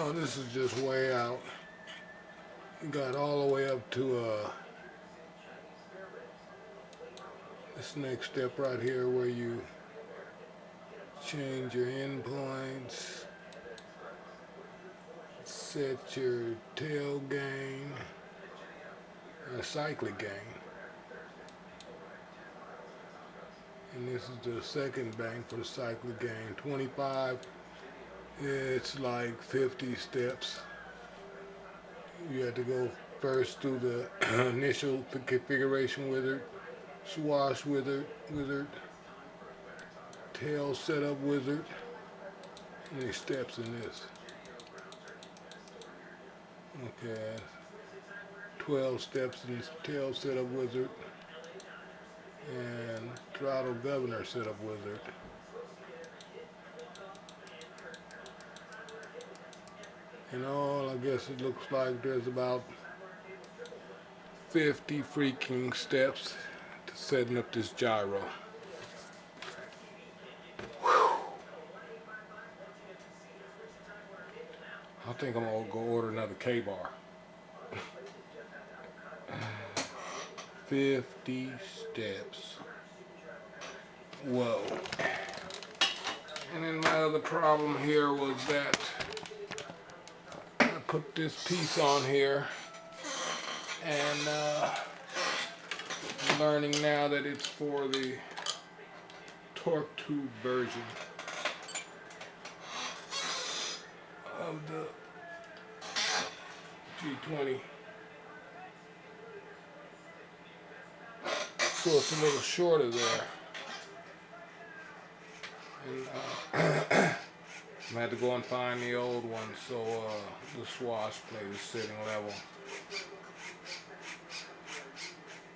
Now this is just way out. You got all the way up to this next step right here where you change your endpoints, set your tail gain, cyclic gain. And this is the second bank for the cyclic gain. 25, it's like 50 steps. You have to go first through the initial configuration wizard, swash wizard, tail setup wizard, and there's steps in this. Okay, 12 steps in this tail setup wizard and throttle governor setup wizard. And all, I guess it looks like there's about 50 freaking steps to setting up this gyro. Whew. I think I'm gonna go order another K-bar. 50 steps. Whoa. And then my other problem here was that I put this piece on here and I'm learning now that it's for the torque tube version of the G20. So it's a little shorter there. And I'm gonna have to go and find the old one so the Swashplate is sitting level.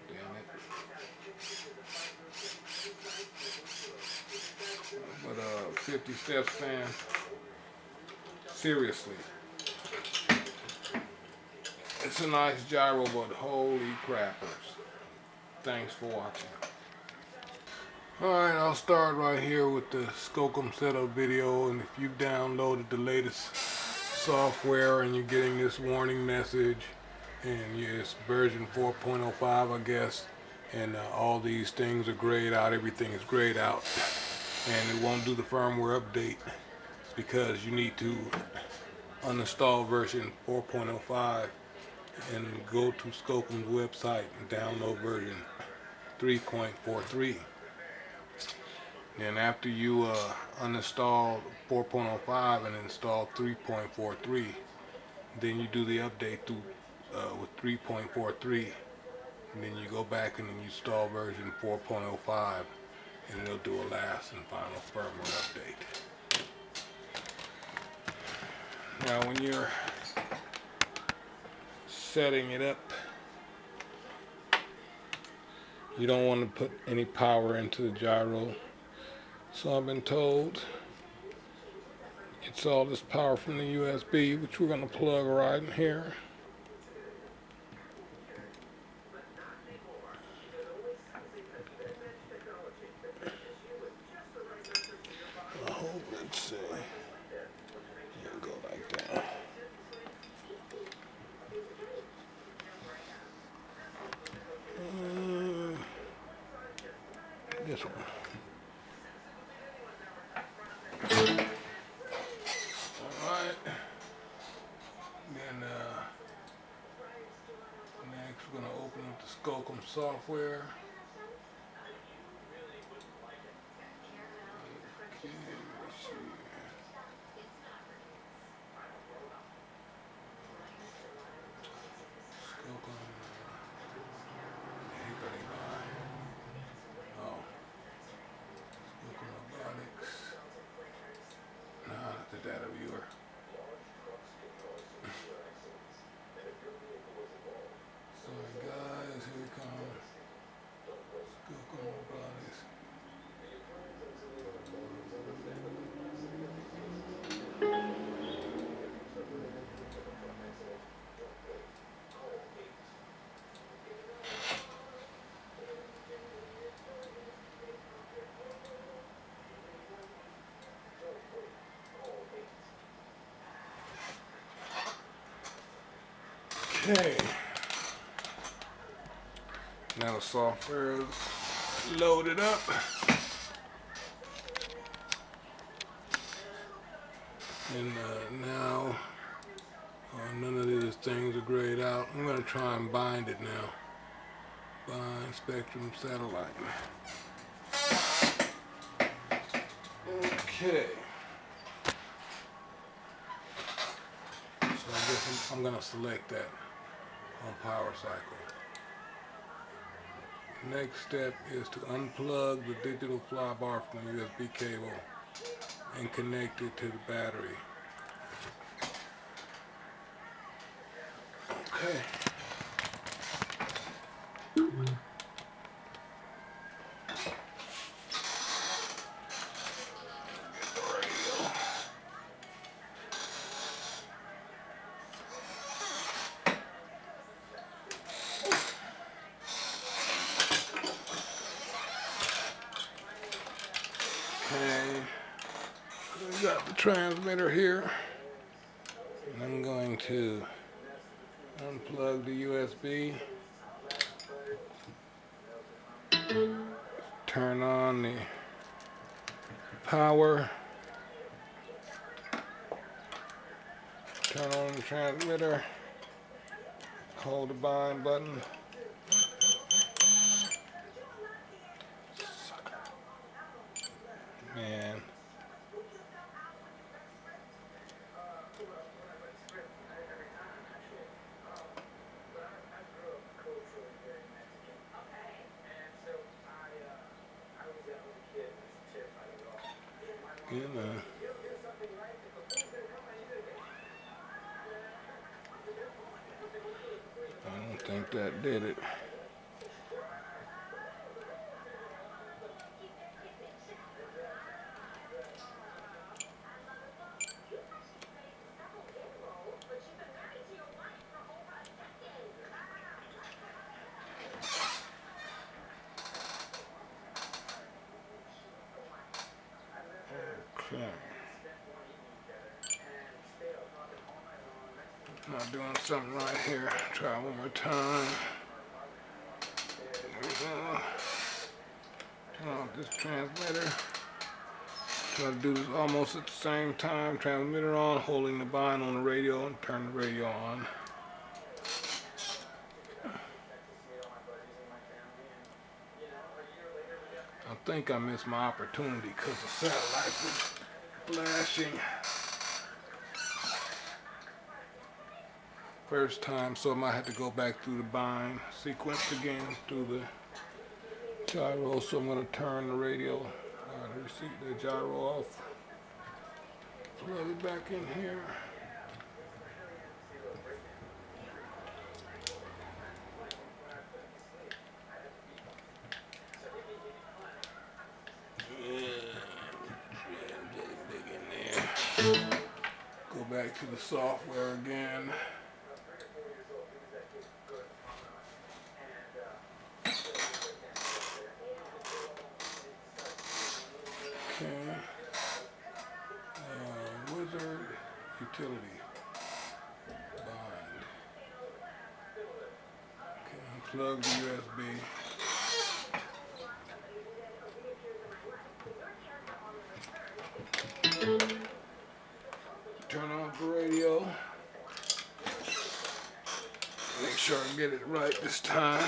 Damn it. But 50 steps, fam. Seriously. It's a nice gyro, but holy crappers. Thanks for watching. Alright, I'll start right here with the Skookum setup video, and if you've downloaded the latest software and you're getting this warning message, and it's version 4.05 I guess, and all these things are grayed out, everything is grayed out, and it won't do the firmware update, it's because you need to uninstall version 4.05 and go to Skookum's website and download version 3.43. Then after you uninstall 4.05 and install 3.43, then you do the update through with 3.43, and then you go back and then you install version 4.05, and it'll do a last and final firmware update. Now when you're setting it up, you don't want to put any power into the gyro. So I've been told it's all this power from the USB, which we're going to plug right in here. I hope it's it'll go like that. This one. Alright, then next we're going to open up the Skookum software. Okay, let's see. Skookum. Oh. Skookum robotics. The data viewer. Sorry guys, here we come. Okay. Now the software is loaded up. And now none of these things are grayed out. I'm going to try and bind it now. Bind spectrum satellite. Okay. So I guess I'm going to select that on power cycle. Next step is to unplug the digital flybar from the USB cable and connect it to the battery. Okay. Okay, we got the transmitter here, and I'm going to unplug the USB, turn on the power, turn on the transmitter, hold the bind button. Man. You know. I don't think that did it. Okay. Not doing something right here. Try one more time. There we go. Turn off this transmitter. Try to do this almost at the same time. Transmitter on, holding the bind on the radio, and turn the radio on. I think I missed my opportunity because the satellite was flashing. First time, so I might have to go back through the bind sequence again through the gyro. So I'm going to turn the radio, the gyro off, plug it back in here. Go back to the software again. Okay. Wizard utility. Bind. Okay, unplug the USB. Turn off the radio. Make sure I get it right this time.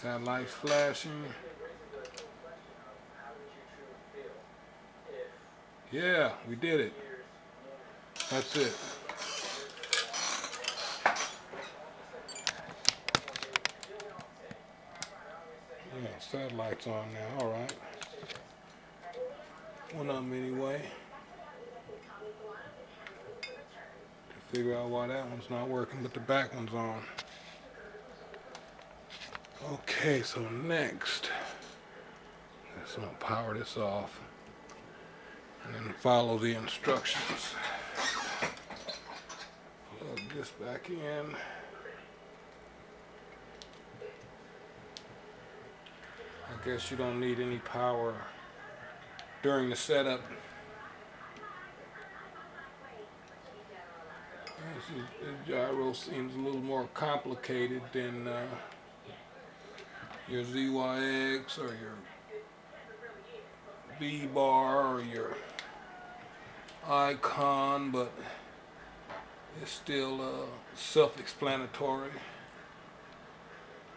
Satellite's flashing. Yeah, we did it. That's it. Yeah, satellite's on now, alright. One of them anyway. To figure out why that one's not working, but the back one's on. Okay, so next, I'm going to power this off and then follow the instructions. Plug this back in. I guess you don't need any power during the setup This gyro seems a little more complicated than your ZYX or your V-bar or your icon, but it's still self-explanatory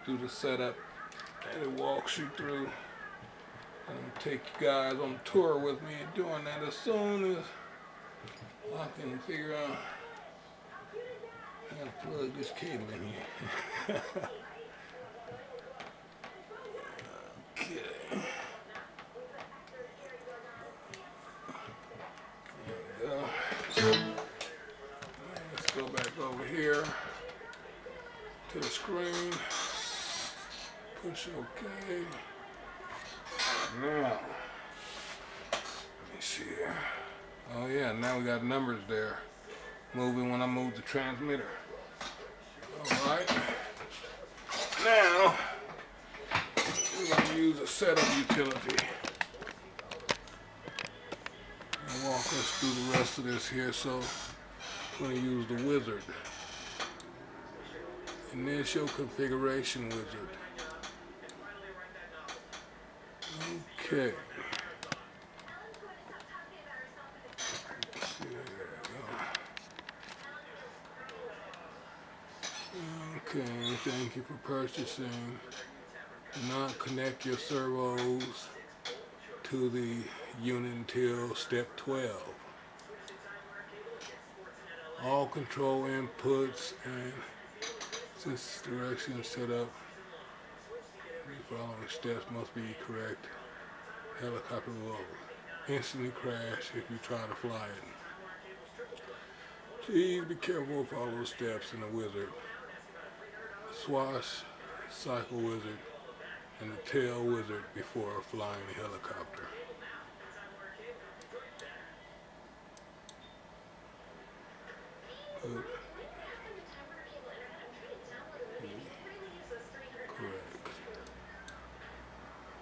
through the setup that it walks you through. I'm gonna take you guys on a tour with me and doing that as soon as I can figure out how to plug this cable in here. Okay. There we go. Let's go back over here to the screen. Push OK. Now, let me see here. Oh yeah, now we got numbers there. Moving when I move the transmitter. Alright. Now, we're going to use a setup utility. I'll walk us through the rest of this here, so I'm going to use the wizard. Initial configuration wizard. Okay. Okay, thank you for purchasing. Do not connect your servos to the unit until step 12. All control inputs and since direction is set up, the following steps must be correct. Helicopter will instantly crash if you try to fly it. Please be careful, follow the steps in the wizard. Swash, cycle wizard, and the tail wizard before flying the helicopter. Correct.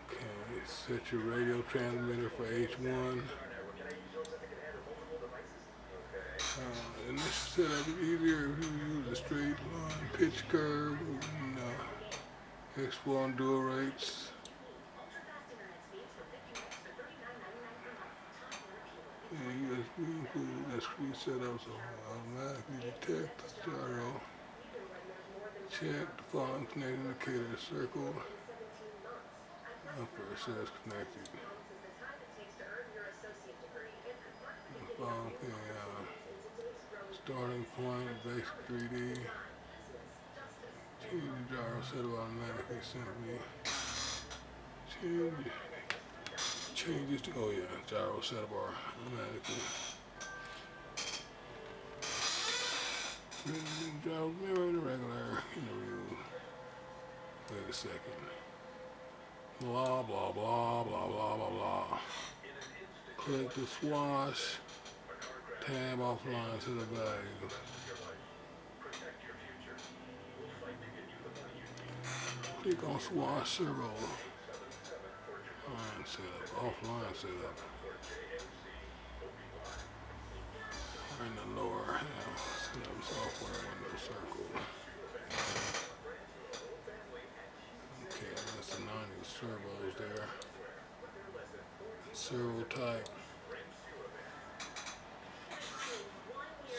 Okay, set your radio transmitter for H1. And this setup is easier if you use a straight line pitch curve and X1 and dual rates. And USB includes discrete setups will automatically detect the gyro. Check the following connected indicator circle. First says connected. The following starting point, basic 3D. Change the gyro setup automatically simply. Changes to, oh yeah, gyro setup automatically. Gyro mirror the regular interview. Wait a second. Blah, blah, blah, blah, blah, blah, blah. Click the swash. Tab offline to the values. Click on Swash Servo. Line setup, offline setup. In the lower half, setup software window circle. Okay, that's the 90 servos there. Servo type.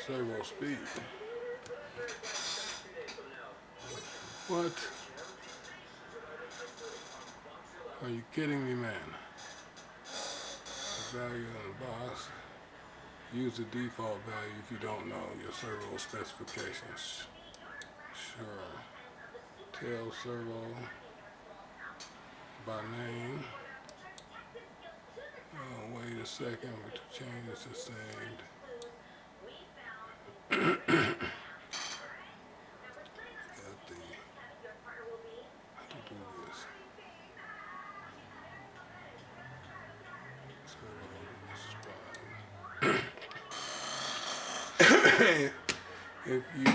Servo speed. What? Are you kidding me, man? The value in the box. Use the default value if you don't know your servo specifications. Sure. Tail servo by name. Oh, wait a second, with the changes are saved. If you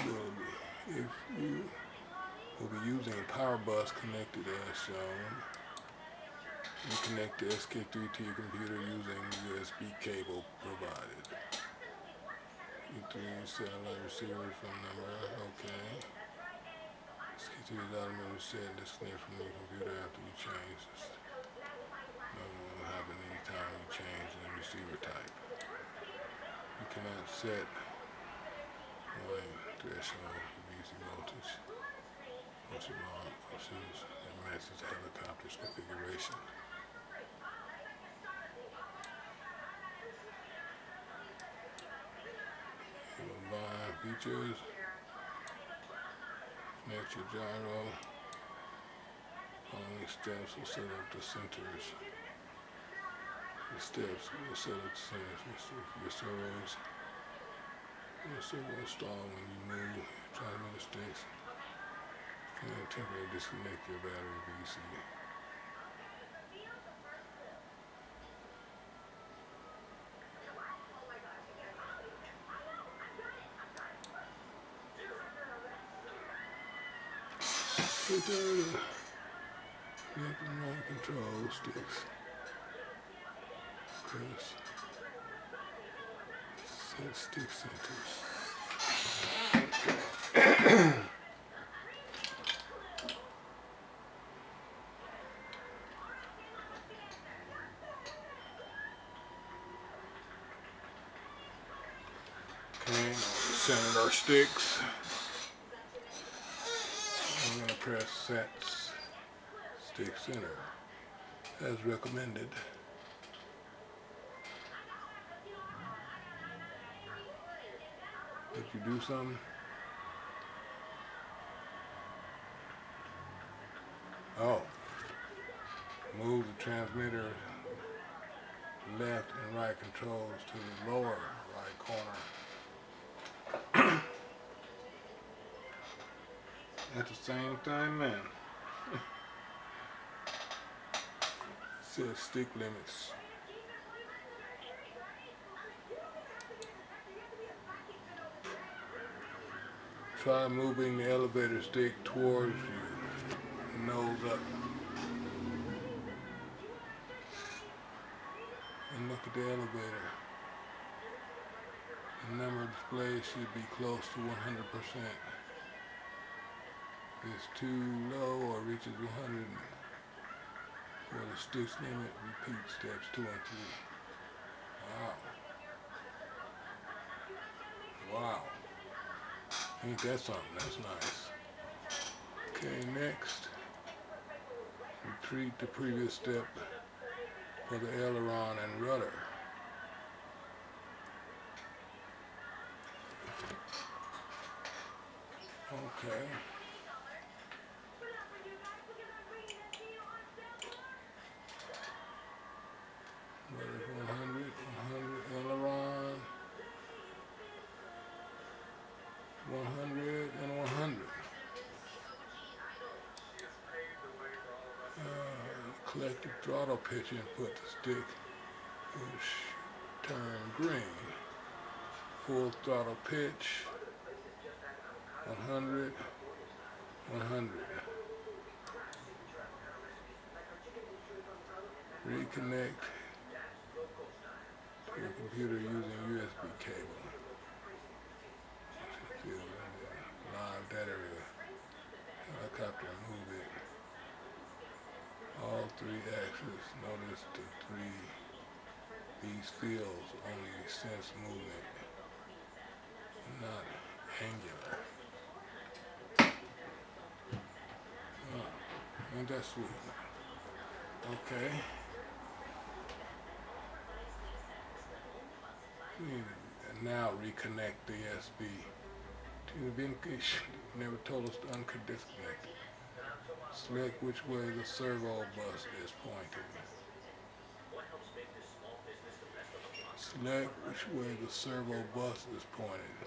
will be using a power bus connected as shown, you connect the SK3 to your computer using the USB cable provided. E3 satellite receiver from number. Okay. SK3 is automatically set. Disconnect from the computer after you change this. No, it will happen anytime you change the receiver type. You cannot set threshold for DC voltage. Options that matches the helicopter's configuration. Combine features. Connect your gyro. Following steps will set up the centers. The steps will set up the centers for your servos. Your servo will stall when you move transmitter sticks. And temporarily disconnect your battery VC. Left and right control sticks. Press. Set stick centers. Okay, center our sticks. I'm going to press set stick center as recommended. Did you do something? Oh. Move the transmitter left and right controls to the lower right corner. At the same time, man. Set stick limits. Try moving the elevator stick towards you, nose up. And look at the elevator. The number display should be close to 100%. If it's too low or reaches 100, for the sticks limit, repeat steps 2 and 3. Wow. Wow. Ain't that something? That's nice. Okay, next. Retrieve the previous step for the aileron and rudder. Okay. Rudder 100, aileron, 100 and 100. Collective throttle pitch input, the stick will turn green. Full throttle pitch, 100, 100. Reconnect to your computer using USB cable. Live data helicopter, move it. All 3 axes. Notice these fields only sense movement, not angular. Oh, ain't that sweet? Okay. And now reconnect the USB to the vindication. Never told us to disconnect it. Select which way the servo bus is pointed. Select which way the servo bus is pointed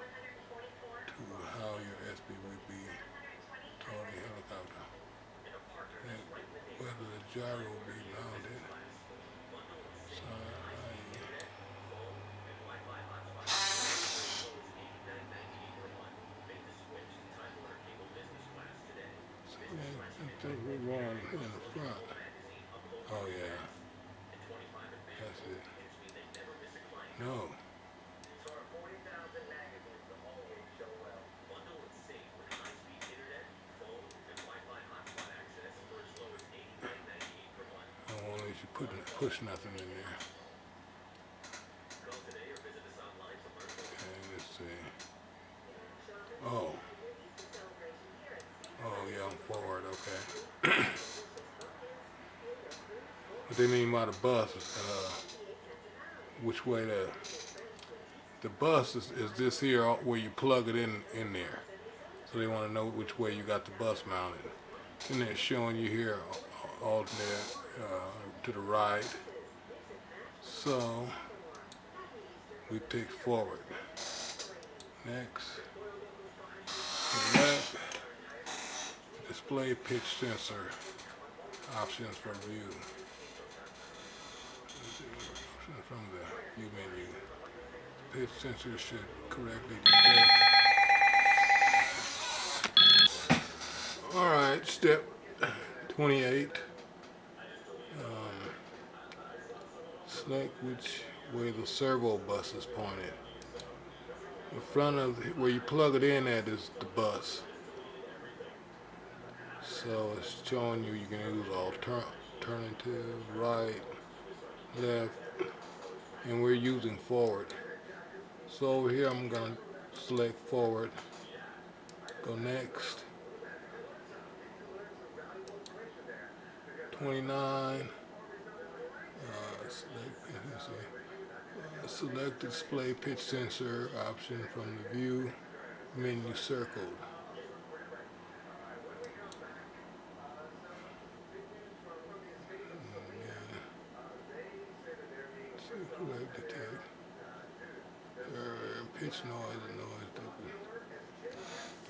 to how your USB will be toward the helicopter. And whether the gyro will be mounted. Something wrong in the front. Oh yeah. That's it. No. push nothing in there. Okay, let's see. Oh. Oh yeah, I'm forward, okay. What they mean by the bus is which way the bus is this here where you plug it in there. So they want to know which way you got the bus mounted. And they're showing you here alternate to the right. So we pick forward. Next, select display pitch sensor options for view. From the view menu, pitch sensor should correctly detect. All right, step 28. Select which way the servo bus is pointed. The front of where you plug it in at is the bus. So it's showing you can use alternative, right, left, and we're using forward. So over here I'm going to select forward, go next, 29, select display pitch sensor option from the view menu circled. Correct detect. Pitch noise and noise difference.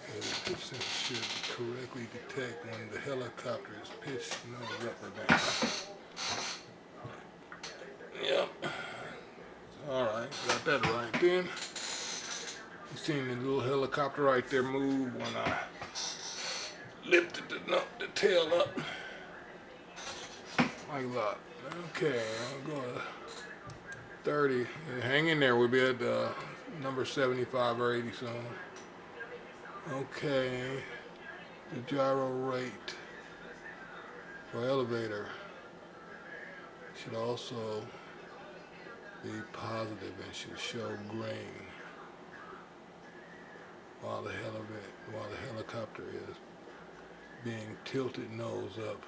The pitch sensor should correctly detect when the helicopter is pitched nose up or down. Yep. Alright, got that right then. You seen the little helicopter right there move when I lifted the tail up. Like that. Okay, I'll go to 30. Hang in there, we'll be at number 75 or 80 soon. Okay, the gyro rate for elevator should also be positive and should show green while the helicopter is being tilted nose up.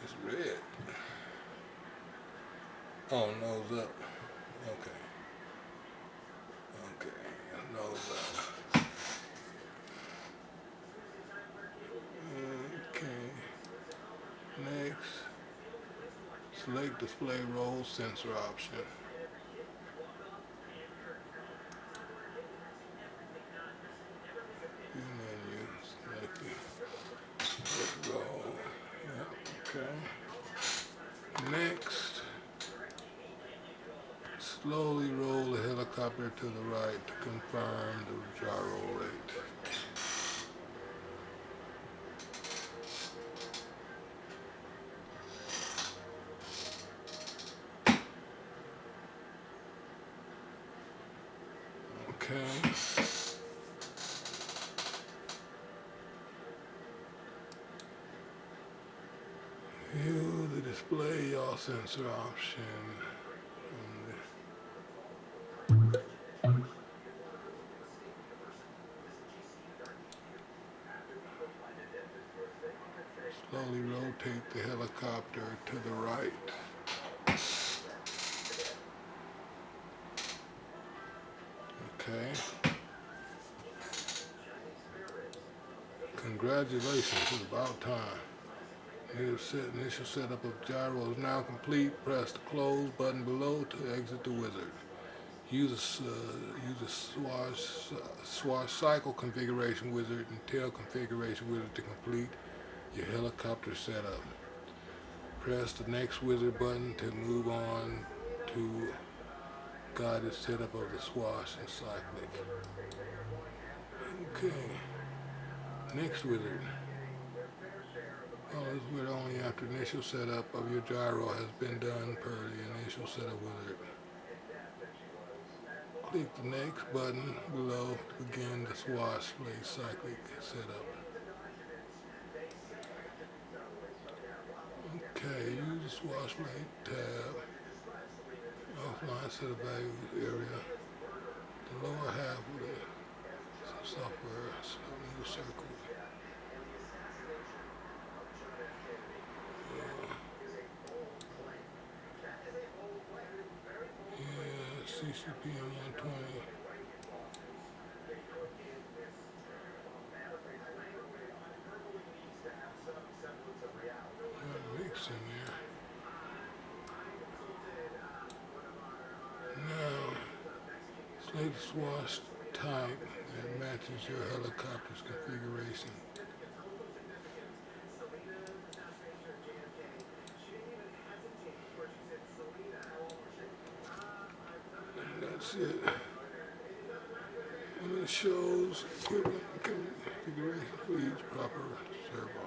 It's red. Oh, nose up. Okay. Okay, nose up. Okay. Next, select display roll sensor option. View menu, select roll. Yep, okay. Next, slowly roll the helicopter to the right to confirm the gyro rate. Okay. View the display yaw sensor option. Slowly rotate the helicopter to the right. Okay. Congratulations, it's about time. Initial setup of gyro is now complete. Press the close button below to exit the wizard. Use a swash cycle configuration wizard and tail configuration wizard to complete your helicopter setup. Press the next wizard button to move on to guided setup of the swash and cyclic. Okay. Next wizard. Well, this wizard only after initial setup of your gyro has been done per the initial setup wizard. Click the next button below to begin the Swashplate cyclic setup. Okay, use the Swashplate tab. Offline set of values area. The lower half of the software, new circle. Yeah, CCPM 120. Mix in there. Now, select the swash type that matches your helicopter's configuration. And that's it. And it shows equipment configuration for each proper servo.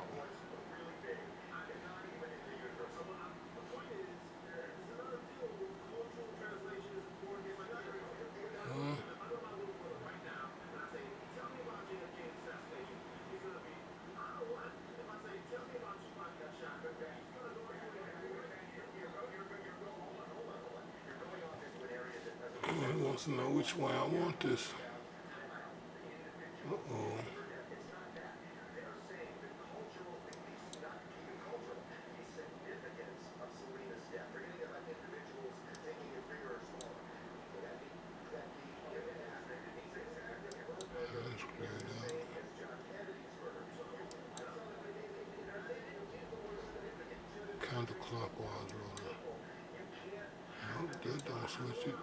He wants to know which way I want this. Uh-oh. That's cleared up. Counterclockwise roller. Nope, that don't switch it.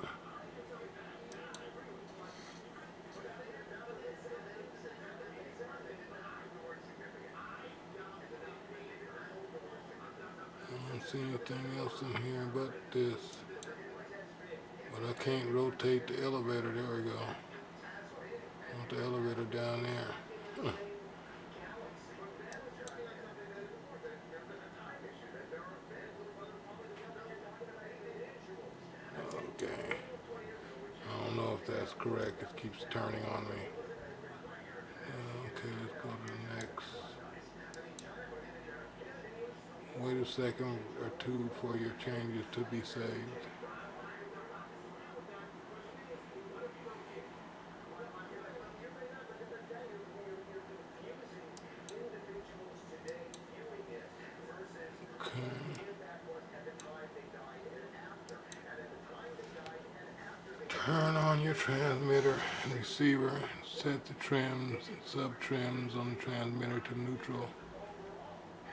I don't see anything else in here but this. But I can't rotate the elevator. There we go. I want the elevator down there. Okay. I don't know if that's correct. It keeps turning on me. Okay, let's go to the next. Wait a second or two for your changes to be saved. Okay. Turn on your transmitter and receiver. Set the trims and sub-trims on the transmitter to neutral.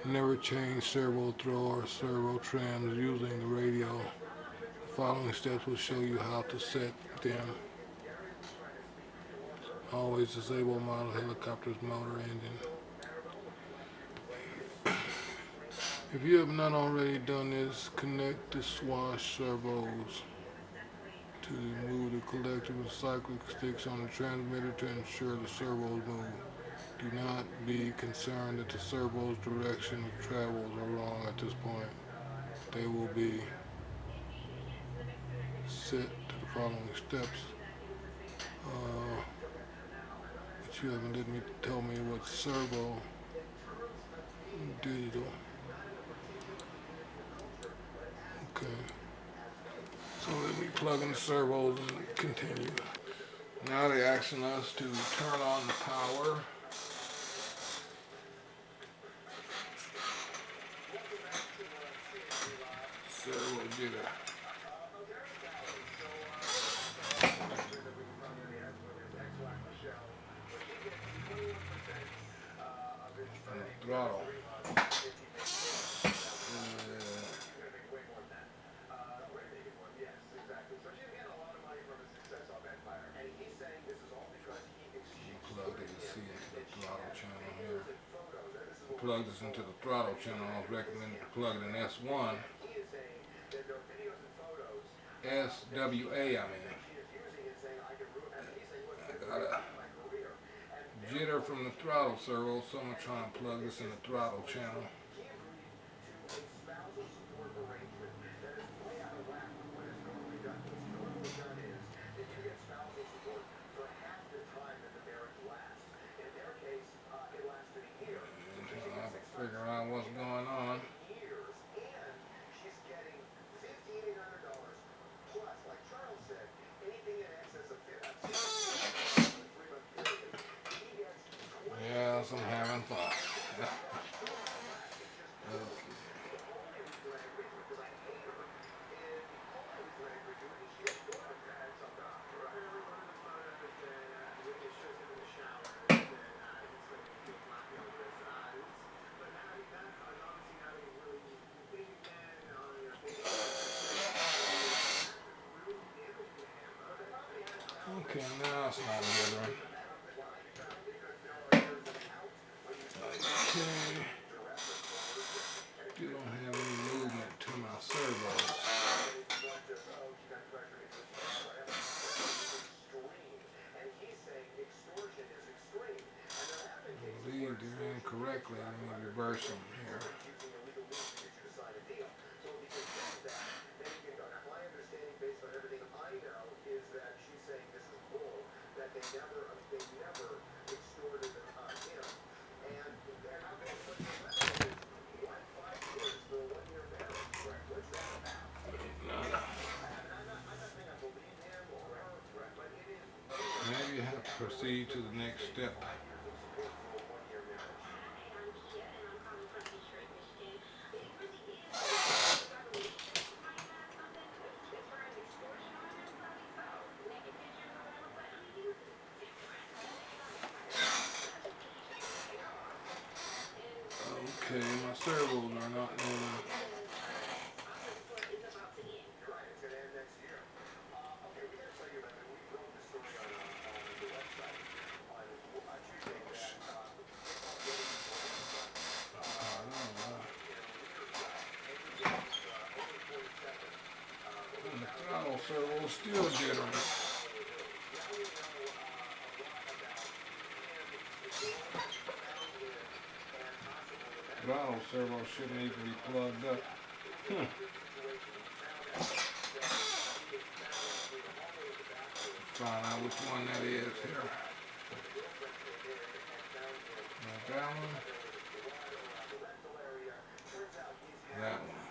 Never change servo throw or servo trims using the radio. The following steps will show you how to set them. Always disable model helicopter's motor engine. If you have not already done this, connect the swash servos to move the collective of cyclic sticks on the transmitter to ensure the servos move. Do not be concerned that the servo's direction of travels are wrong at this point. They will be set to the following steps. But you haven't let me tell me what servo digital. Okay. So let me plug in the servos and continue. Now they're asking us to turn on the power. Servo jitter. Throttle. Plug this into the throttle channel. I was recommended to plug it in S1. SWA, I got a jitter from the throttle servo, so I'm going to try and plug this in the throttle channel. Figure out what's going on. Yes, I'm having fun. Okay, now it's not gathering. Okay. Still don't have any movement to my servos. I believe they're incorrectly. Let me reverse them here. Maybe I have to proceed to the next step. Okay, my servos are not moving. And the throttle servo is still jittering. Throttle servo shouldn't even be plugged up. Find out which one that is here. That one. That one.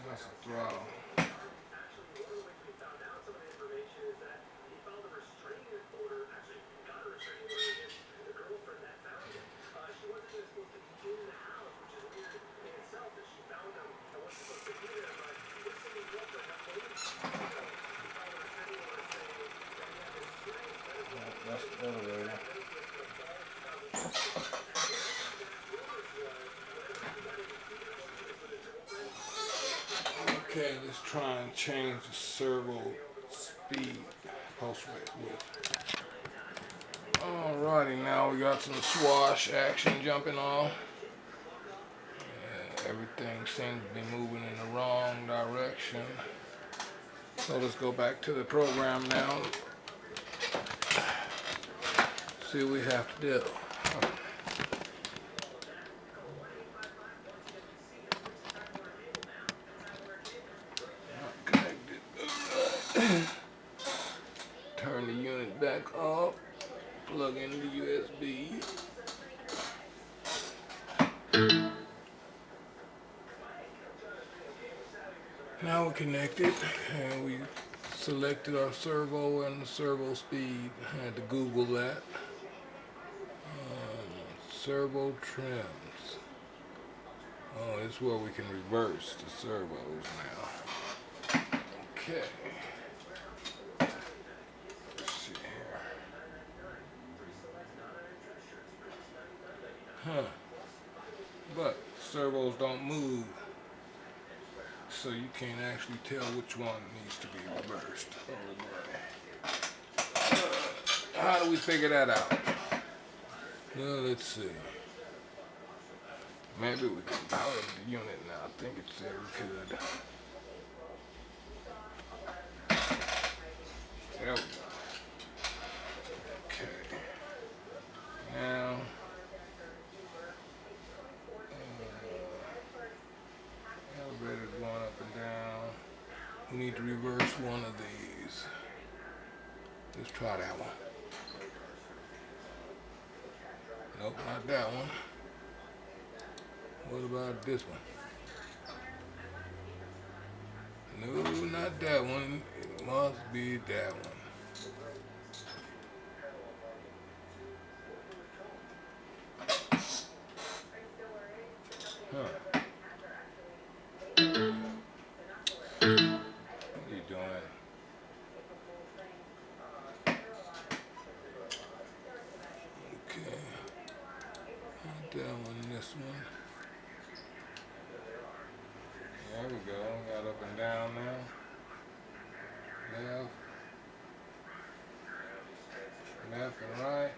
That's a throttle. That's the elevator. Okay, let's try and change the servo speed pulse rate width. Alrighty, now we got some swash action jumping off. Everything seems to be moving in the wrong direction. So let's go back to the program now. See what we have to do. Not connected. Turn the unit back off. Plug in the USB. Now we're connected and we selected our servo and the servo speed. I had to Google that. Servo trims. Oh, this is where we can reverse the servos now. Okay. Let's see here. But servos don't move, so you can't actually tell which one needs to be reversed. How do we figure that out? Well, let's see. Maybe we can power the unit now. I think it said we could. There we go. Okay. Now, elevator's going up and down. We need to reverse one of these. Let's try that one. Oh, not that one. What about this one? No, not that one. It must be that one. Huh. What are you doing? Okay. Not that one, this one. There we go. Got up and down now. Left. Left and right.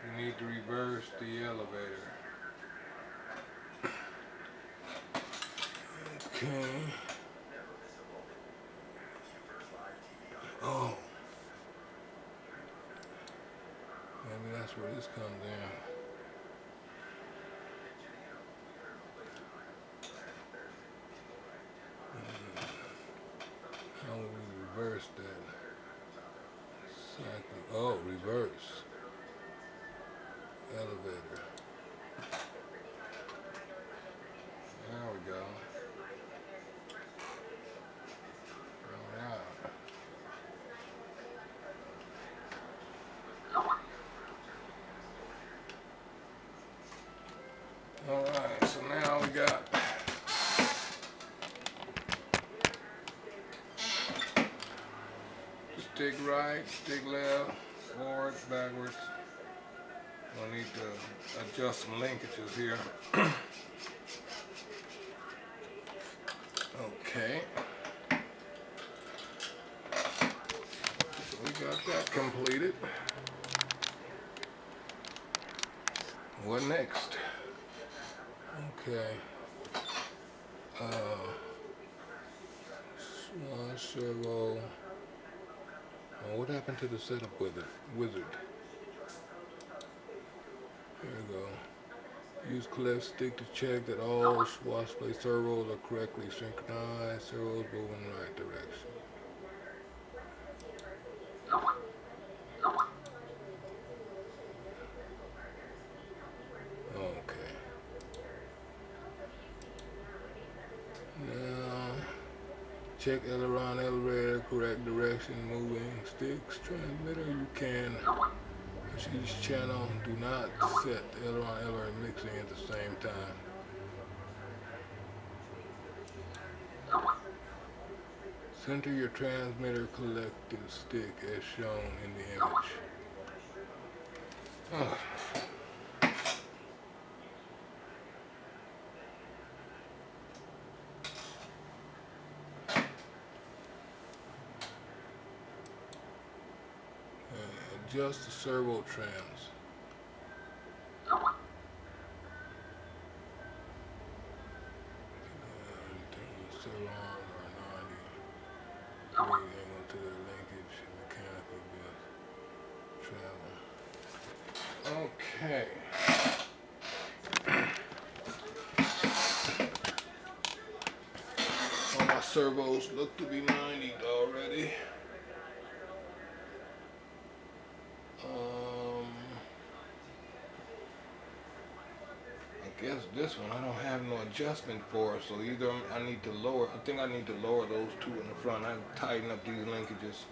We need to reverse the elevator. Okay. Oh. Maybe that's where this comes in. How will we reverse that? Cycle. Oh, reverse. Elevator. There we go. Alright, so now we got stick right, stick left, forward, backwards. We'll need to adjust some linkages here. Okay. So we got that completed. What next? Okay. Servo. Oh, what happened to the setup wizard? There we go. Use cleft stick to check that all Swashplate servos are correctly synchronized. Servos move in the right direction. Okay. Now, check aileron, elevator, correct direction, moving sticks, transmitter. You can each channel. Do not set the aileron, elevator mixing at the same time. Center your transmitter collective stick as shown in the image. Oh. Adjust the servo trans. Servo arms are 90 degree angle to the linkage mechanical travel. Okay. All my servos look to be 90 already. I guess this one I don't have no adjustment for, so either I need to lower, I think I need to lower those two in the front. I tighten up these linkages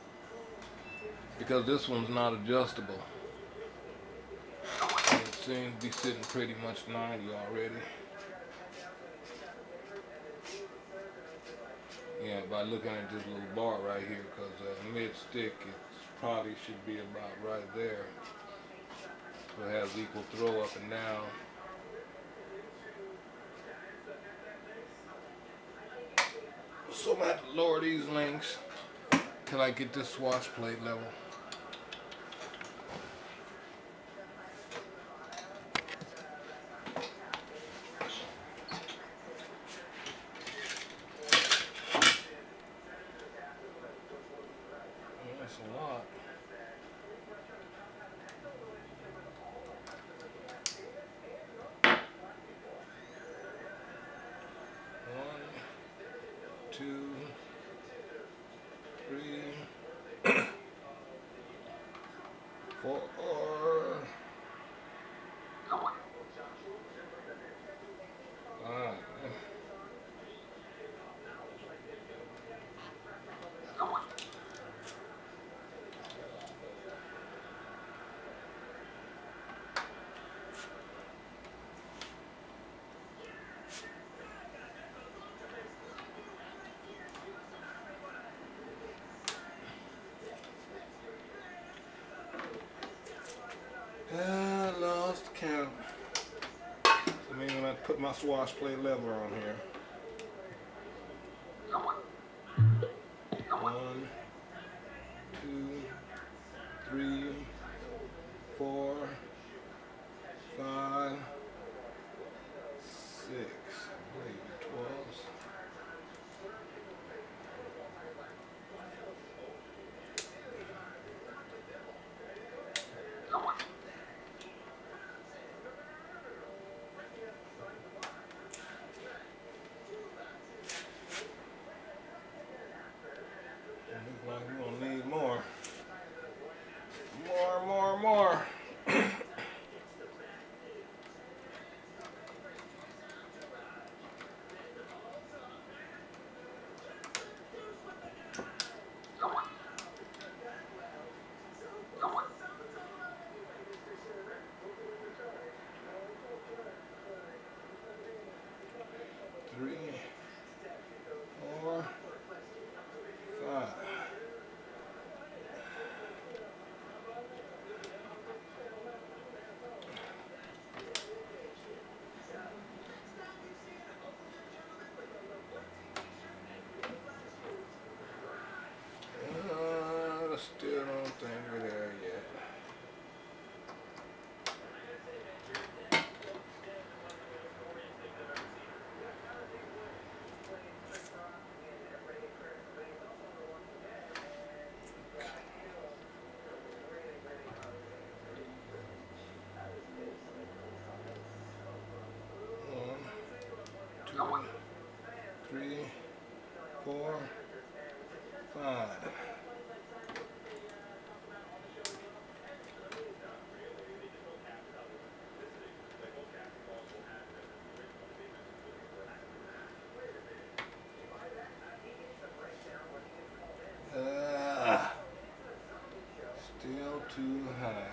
because this one's not adjustable. It seems to be sitting pretty much 90 already. Yeah, by looking at this little bar right here, because mid stick it probably should be about right there. So it has equal throw up and down. So I'm gonna have to lower these links till I get this swash plate level. That's a lot. One, two, three, 4, I lost count. I mean, when I put my Swashplate lever on here. 1, 2, 3, 4, 5, 6, maybe 12. Looks like we're gonna need more. More. 3, 4, 5. Still don't think we're there yet. One, 2, 3, 4, 5. Still too high.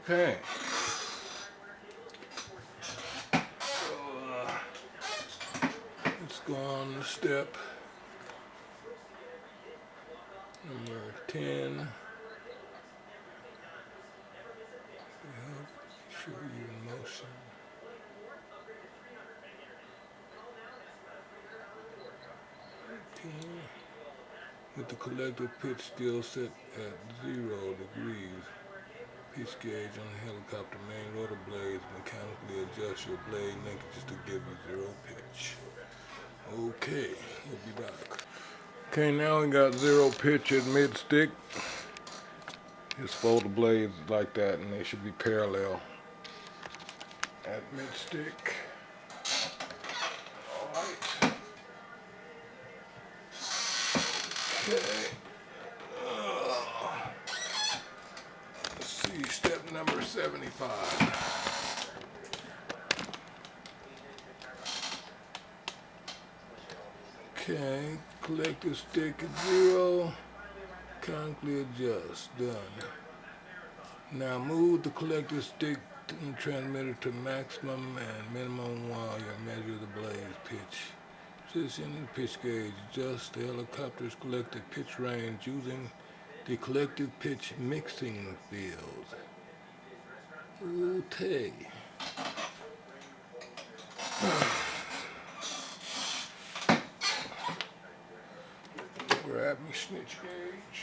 Okay. So, let's go on to step number 10. Show you in motion. With the collective pitch still set at 0 degrees. Pitch gauge on the helicopter main rotor blades mechanically adjust your blade linkages to give you 0 pitch. Okay, we'll be back. Okay, now we got 0 pitch at mid stick. Just fold the blades like that and they should be parallel at mid stick. Alright. Okay. Let's see, step number 75. Okay, collective stick at 0, mechanically adjust, done. Now move the collective stick and transmitter to maximum and minimum while you measure the blade pitch. Position the pitch gauge, adjust the helicopter's collective pitch range using the collective pitch mixing field. Okay. Grab my snitch gauge.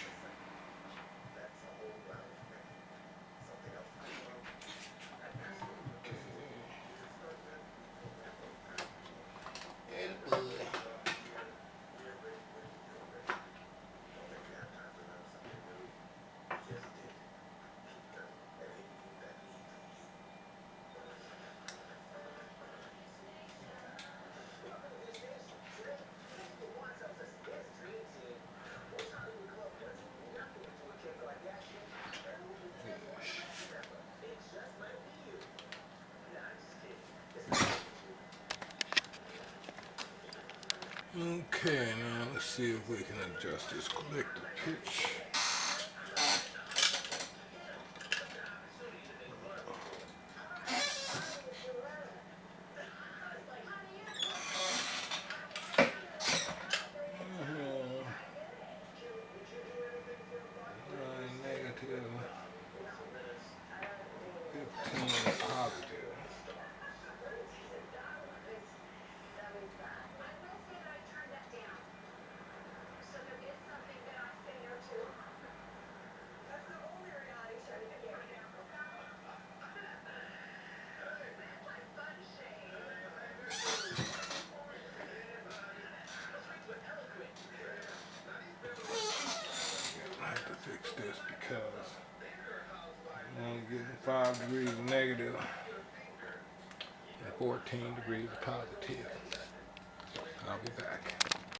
Okay, now let's see if we can adjust this collector pitch. Negative 15 positive. I have to fix this because I'm only getting 5 degrees negative and 14 degrees positive. I'll be back.